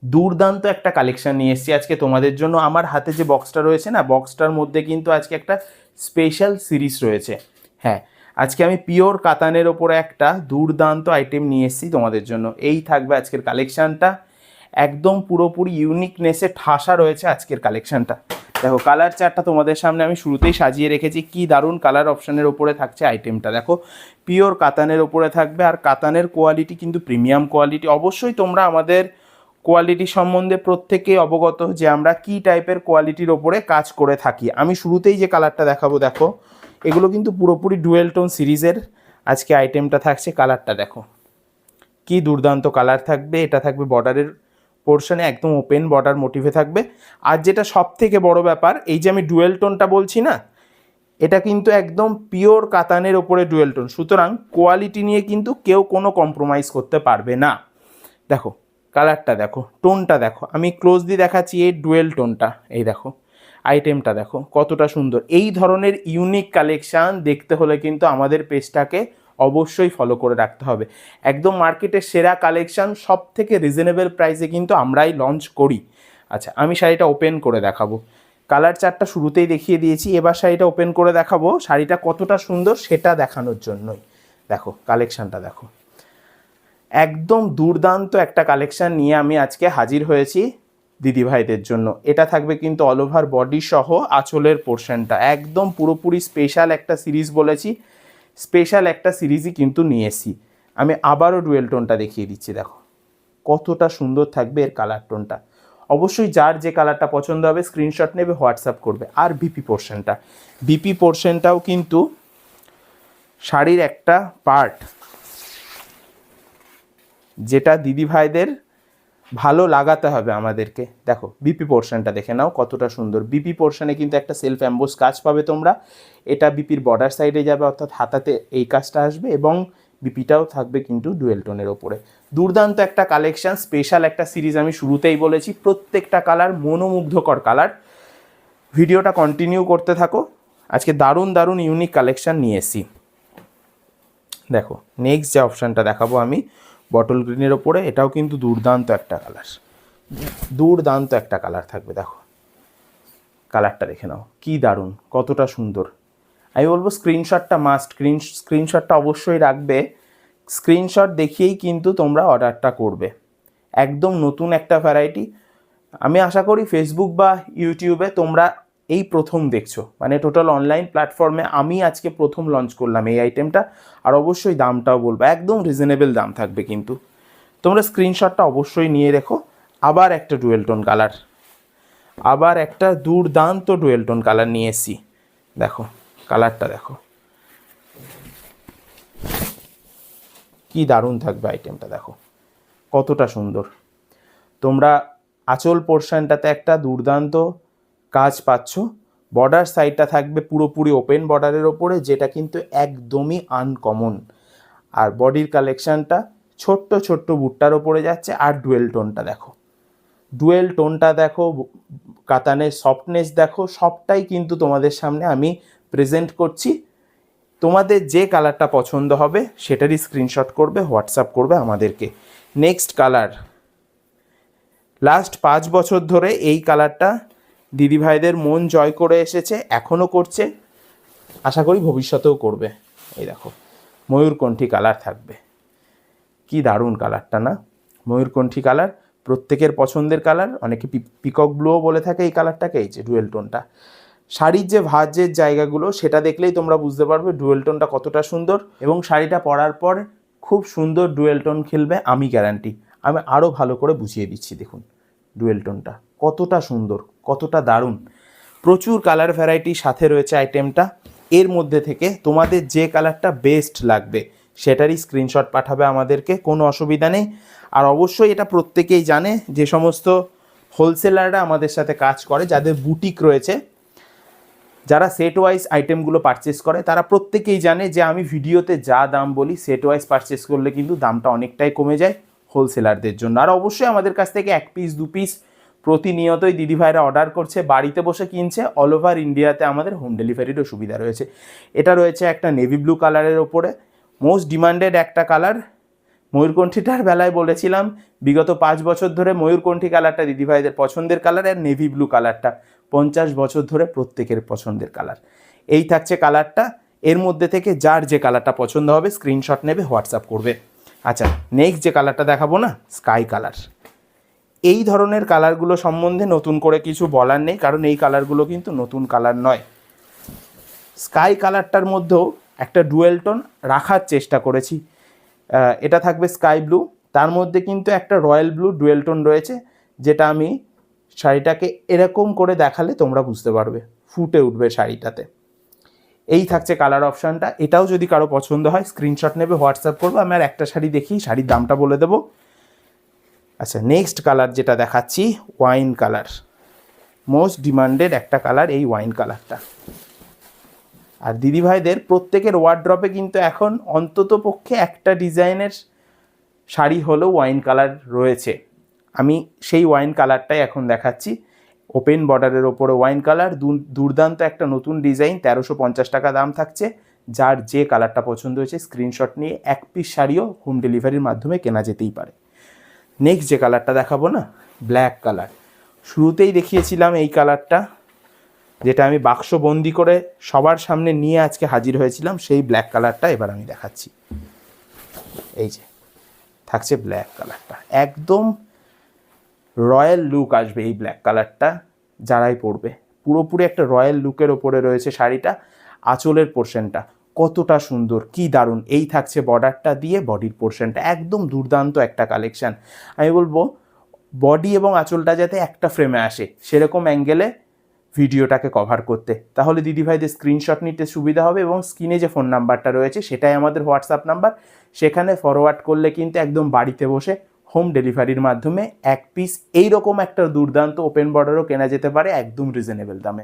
দুর্দান্ত একটা কালেকশন নিয়ে এসেছি আজকে তোমাদের জন্য। আমার হাতে যে বক্সটা রয়েছে না, বক্সটার মধ্যে কিন্তু আজকে একটা স্পেশাল সিরিজ রয়েছে। হ্যাঁ, আজকে আমি পিওর কাতানের ওপরে একটা দুর্দান্ত আইটেম নিয়ে এসেছি তোমাদের জন্য। এই থাকবে আজকের কালেকশানটা, একদম পুরোপুরি ইউনিকনেসে ঠাসা রয়েছে আজকের কালেকশানটা। দেখো কালার চার্টটা তোমাদের সামনে আমি শুরুতেই সাজিয়ে রেখেছি, কি দারুণ কালার অপশানের ওপরে থাকছে আইটেমটা। দেখো পিওর কাতানের ওপরে থাকবে, আর কাতানের কোয়ালিটি কিন্তু প্রিমিয়াম কোয়ালিটি। অবশ্যই তোমরা আমাদের কোয়ালিটি সম্বন্ধে প্রত্যেকেই অবগত যে আমরা কি টাইপের কোয়ালিটির ওপরে কাজ করে থাকি। আমি শুরুতেই যে কালারটা দেখাবো, দেখো এগুলো কিন্তু পুরোপুরি ডুয়েল টোন সিরিজের আজকে আইটেমটা থাকছে। কালারটা দেখো কি দুর্দান্ত কালার থাকবে। এটা থাকবে বর্ডারের পোর্শনে, একদম ওপেন বর্ডার মোটিভে থাকবে। আর যেটা সব থেকে বড় ব্যাপার, এই যে আমি ডুয়েল টোনটা বলছি না, এটা কিন্তু একদম পিওর কাতানের ওপরে ডুয়েল টোন, সুতরাং কোয়ালিটি নিয়ে কিন্তু কেউ কোনো কম্প্রোমাইজ করতে পারবে না। দেখো কালারটা দেখো, টোনটা দেখো, আমি ক্লোজলি দেখাচ্ছি এই ডুয়েল টোনটা। এই দেখো আইটেমটা দেখো কতটা সুন্দর। এই ধরনের ইউনিক কালেকশান দেখতে হলে কিন্তু আমাদের পেজটাকে অবশ্যই ফলো করে রাখতে হবে। একদম মার্কেটের সেরা কালেকশান সব থেকে রিজনেবল প্রাইসে কিন্তু আমরাই লঞ্চ করি। আচ্ছা, আমি শাড়িটা ওপেন করে দেখাবো। কালার চার্টটা শুরুতেই দেখিয়ে দিয়েছি, এবার শাড়িটা ওপেন করে দেখাবো শাড়িটা কতটা সুন্দর সেটা দেখানোর জন্যই। দেখো কালেকশানটা দেখো, একদম দুর্দান্ত একটা কালেকশান নিয়ে আমি আজকে হাজির হয়েছি দিদিভাইদের জন্য। এটা থাকবে কিন্তু অল ওভার বডি সহ আঁচলের পোর্শনটা, একদম পুরোপুরি স্পেশাল একটা সিরিজ বলেছি, স্পেশাল একটা সিরিজই কিন্তু নিয়ে এসেছি। আমি আবারও ডুয়েল টোনটা দেখিয়ে দিচ্ছি, দেখো কতটা সুন্দর থাকবে এর কালার টোনটা। অবশ্যই যার যে কালারটা পছন্দ হবে স্ক্রিনশট নেবে, হোয়াটসঅ্যাপ করবে। আর বিপি পোর্শনটাও কিন্তু শাড়ির একটা পার্ট, যেটা দিদিভাইদের ভালো লাগাতে হবে আমাদেরকে। দেখো বিপি পোর্শনটা দেখে নাও কতটা সুন্দর। বিপি পোর্শনে কিন্তু একটা সেলফ অ্যাম্বোস কাজ পাবে তোমরা। এটা বিপির বর্ডার সাইডে যাবে, অর্থাৎ হাতাতে এই কাজটা আসবে, এবং বিপিটাও থাকবে কিন্তু ডুয়েল টোনের ওপরে। দুর্দান্ত একটা কালেকশান, স্পেশাল একটা সিরিজ। আমি শুরুতেই বলেছি প্রত্যেকটা কালার মনোমুগ্ধকর কালার। ভিডিওটা কন্টিনিউ করতে থাকো, আজকে দারুণ দারুণ ইউনিক কালেকশান নিয়ে এসেছি। দেখো নেক্সট যে অপশানটা দেখাবো আমি, বটল গ্রিনের ওপরে, এটাও কিন্তু দুর্দান্ত একটা কালার, দুর্দান্ত একটা কালার থাকবে। দেখো কালারটা দেখে নাও কি দারুণ, কতটা সুন্দর। আমি বলবো স্ক্রিনশটটা মাস্ট, স্ক্রিনশটটা অবশ্যই রাখবে। স্ক্রিনশট দেখিয়েই কিন্তু তোমরা অর্ডারটা করবে। একদম নতুন একটা ভ্যারাইটি। আমি আশা করি ফেসবুক বা ইউটিউবে তোমরা এই প্রথম দেখছো, মানে টোটাল অনলাইন প্ল্যাটফর্মে আমি আজকে প্রথম লঞ্চ করলাম এই আইটেমটা। আর অবশ্যই দামটাও বলবো, একদম রিজনেবল দাম থাকবে কিন্তু। তোমরা স্ক্রিনশটটা অবশ্যই নিয়ে রেখো। আবার একটা ডুয়েল টোন কালার, আবার একটা দুর্দান্ত ডুয়েল টোন কালার নিয়ে এসেছি। দেখো কালারটা দেখো কি দারুণ থাকবে আইটেমটা, দেখো কতটা সুন্দর। তোমরা আঁচল পোর্শনটাতে একটা দুর্দান্ত কাজ পাচ্ছ। বর্ডার সাইডটা থাকবে পুরোপুরি ওপেন বর্ডারের ওপরে, যেটা কিন্তু একদমই আনকমন। আর বডির কালেকশানটা ছোট্ট ছোট্ট বুটটার ওপরে যাচ্ছে। আর ডুয়েল টোনটা দেখো, ডুয়েল টোনটা দেখো, কাতানের সফটনেস দেখো, সবটাই কিন্তু তোমাদের সামনে আমি প্রেজেন্ট করছি। তোমাদের যে কালারটা পছন্দ হবে সেটারই স্ক্রিনশট করবে, হোয়াটসঅ্যাপ করবে আমাদেরকে। নেক্সট কালার, লাস্ট 5 বছর ধরে এই কালারটা দিদিভাইদের মন জয় করে এসেছে, এখনও করছে, আশা করি ভবিষ্যতেও করবে। এই দেখো ময়ূরকণ্ঠী কালার থাকবে, কি দারুণ কালারটা না। ময়ূরকণ্ঠী কালার প্রত্যেকের পছন্দের কালার, অনেকে পিকক ব্লুও বলে থাকে এই কালারটাকে। এই যে ডুয়েল টোনটা, শাড়ির যে ভাঁজের জায়গাগুলো সেটা দেখলেই তোমরা বুঝতে পারবে ডুয়েল টোনটা কতটা সুন্দর। এবং শাড়িটা পরার পর খুব সুন্দর ডুয়েল টোন খেলবে, আমি গ্যারান্টি। আমি আরও ভালো করে বুঝিয়ে দিচ্ছি, দেখুন ডুয়েল টোনটা কতটা সুন্দর, কতটা দারুণ। প্রচুর কালার ভ্যারাইটি সাথে রয়েছে আইটেমটা। এর মধ্যে থেকে তোমাদের যে কালারটা বেস্ট লাগবে সেটারই স্ক্রিনশট পাঠাবে আমাদেরকে, কোনো অসুবিধা নেই। আর অবশ্যই এটা প্রত্যেকেই জানে, যে সমস্ত হোলসেলাররা আমাদের সাথে কাজ করে, যাদের বুটিক রয়েছে, যারা সেট ওয়াইজ আইটেমগুলো পারচেস করে, তারা প্রত্যেকেই জানে যে আমি ভিডিওতে যা দাম বলি সেট ওয়াইজ পারচেস করলে কিন্তু দামটা অনেকটাই কমে যায় হোলসেলারদের জন্য। আর অবশ্যই আমাদের কাছ থেকে 1 পিস 2 পিস প্রতিনিয়তই দিদিভাইরা অর্ডার করছে, বাড়িতে বসে কিনছে। অল ওভার ইন্ডিয়াতে আমাদের হোম ডেলিভারিরও সুবিধা রয়েছে। এটা রয়েছে একটা নেভি ব্লু কালারের ওপরে, মোস্ট ডিমান্ডেড একটা কালার, ময়ূরকণ্ঠীটার বেলায় বলেছিলাম বিগত 5 বছর ধরে ময়ূরকণ্ঠী কালারটা দিদিভাইদের পছন্দের কালার, আর নেভি ব্লু কালারটা 50 বছর ধরে প্রত্যেকের পছন্দের কালার। এই থাকছে কালারটা। এর মধ্যে থেকে যার যে কালারটা পছন্দ হবে স্ক্রিনশট নেবে, হোয়াটসঅ্যাপ করবে। আচ্ছা, নেক্সট যে কালারটা দেখাবো না, স্কাই কালার। এই ধরনের কালারগুলো সম্বন্ধে নতুন করে কিছু বলার নেই, কারণ এই কালারগুলো কিন্তু নতুন কালার নয়। স্কাই কালারটার মধ্যেও একটা ডুয়েল টোন রাখার চেষ্টা করেছি। এটা থাকবে স্কাই ব্লু, তার মধ্যে কিন্তু একটা রয়্যাল ব্লু ডুয়েল টোন রয়েছে, যেটা আমি শাড়িটাকে এরকম করে দেখালে তোমরা বুঝতে পারবে, ফুটে উঠবে শাড়িটাতে। এই থাকছে কালার অপশানটা। এটাও যদি কারো পছন্দ হয় স্ক্রিনশট নেবে, হোয়াটসঅ্যাপ করবো। আমি আর একটা শাড়ি দেখি, শাড়ির দামটা বলে দেবো। আচ্ছা, নেক্সট কালার যেটা দেখাচ্ছি, ওয়াইন কালার। মোস্ট ডিমান্ডেড একটা কালার এই ওয়াইন কালারটা। আর দিদিভাইদের প্রত্যেকের ওয়ার্ড্রপে কিন্তু এখন অন্তত পক্ষে একটা ডিজাইনের শাড়ি হলেও ওয়াইন কালার রয়েছে। আমি সেই ওয়াইন কালারটাই এখন দেখাচ্ছি। ওপেন বর্ডারের ওপরে ওয়াইন কালার, দুর্দান্ত একটা নতুন ডিজাইন, 1350 টাকা দাম থাকছে। যার যে কালারটা পছন্দ হয়েছে স্ক্রিনশট নিয়ে এক পিস শাড়িও হোম ডেলিভারির মাধ্যমে কেনা যেতেই পারে। নেক্সট যে কালারটা দেখাবো না, ব্ল্যাক কালার। শুরুতেই দেখিয়েছিলাম এই কালারটা, যেটা আমি বাক্সবন্দি করে সবার সামনে নিয়ে আজকে হাজির হয়েছিলাম, সেই ব্ল্যাক কালারটা এবার আমি দেখাচ্ছি। এই যে থাকছে ব্ল্যাক কালারটা, একদম রয়্যাল লুক আসবে এই ব্ল্যাক কালারটা যারাই পরবে। পুরোপুরি একটা রয়্যাল লুকের ওপরে রয়েছে শাড়িটা। আঁচলের পোর্শনটা কতটা সুন্দর, কি দারুণ। এই থাকছে বর্ডারটা দিয়ে, বডির পোর্শনটা একদম দুর্দান্ত একটা কালেকশান। আমি বলবো বডি এবং আঁচলটা যাতে একটা ফ্রেমে আসে সেরকম অ্যাঙ্গেলে ভিডিওটাকে কভার করতে, তাহলে দিদিভাইদের স্ক্রিনশট নিতে সুবিধা হবে। এবং স্ক্রিনে যে ফোন নাম্বারটা রয়েছে সেটাই আমাদের হোয়াটসঅ্যাপ নাম্বার, সেখানে ফরওয়ার্ড করলে কিন্তু একদম বাড়িতে বসে হোম ডেলিভারির মাধ্যমে এক পিস এইরকম একটা দুর্দান্ত ওপেন বর্ডারও কেনা যেতে পারে একদম রিজনেবল দামে।